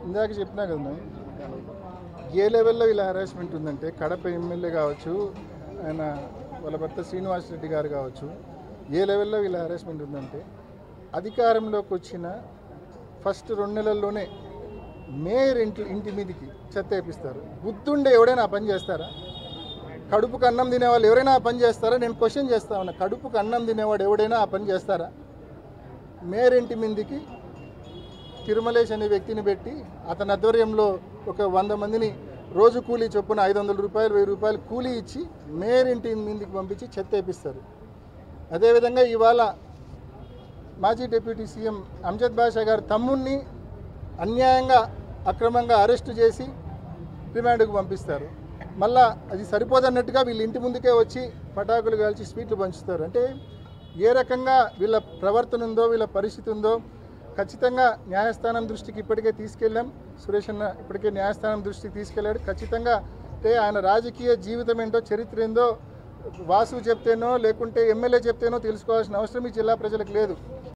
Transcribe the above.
ఇందాక చెప్పినా కదా, ఏ లెవెల్లో ఇలా హెరాస్మెంట్ ఉందంటే కడప ఎమ్మెల్యే కావచ్చు, ఆయన వాళ్ళ భర్త శ్రీనివాస్ రెడ్డి గారు కావచ్చు, ఏ లెవెల్లో ఇలా హెరాస్మెంట్ ఉందంటే అధికారంలోకి వచ్చిన ఫస్ట్ 2 నెలల్లోనే మేయర్ ఇంటి మీదకి చెత్త వేపిస్తారు. బుద్ధుండే ఎవడైనా ఆ పని చేస్తారా? కడుపుకు అన్నం తినేవాళ్ళు ఎవరైనా ఆ పని చేస్తారా? నేను క్వశ్చన్ చేస్తా ఉన్నా, కడుపుకు అన్నం తినేవాడు ఎవడైనా ఆ పని చేస్తారా? మేయర్ ఇంటి మీదకి తిరుమలేష్ అనే వ్యక్తిని పెట్టి అతని ఆధ్వర్యంలో ఒక 100 మందిని రోజు కూలీ చొప్పున 500 రూపాయలు 1000 రూపాయలు కూలీ ఇచ్చి మేయర్ ఇంటి మీదకి పంపించి చెత్త వేపిస్తారు. అదేవిధంగా ఇవాళ మాజీ డిప్యూటీ సీఎం అంజద్ బాషా గారి తమ్ముడిని అన్యాయంగా అక్రమంగా అరెస్టు చేసి రిమాండ్కు పంపిస్తారు. మళ్ళా అది సరిపోదన్నట్టుగా వీళ్ళ ఇంటి ముందుకే వచ్చి పటాకులు కాల్చి స్వీట్లు పంచుతారు. అంటే ఏ రకంగా వీళ్ళ ప్రవర్తన ఉందో, వీళ్ళ పరిస్థితి ఉందో ఖచ్చితంగా న్యాయస్థానం దృష్టికి ఇప్పటికే తీసుకెళ్ళాం. సురేష్ అన్న ఇప్పటికే న్యాయస్థానం దృష్టికి తీసుకెళ్ళాడు. ఖచ్చితంగా అంటే ఆయన రాజకీయ జీవితం ఏంటో, చరిత్ర ఏందో వాసు చెప్తేనో లేకుంటే ఎమ్మెల్యే చెప్తేనో తెలుసుకోవాల్సిన అవసరం ఈ జిల్లా ప్రజలకు లేదు.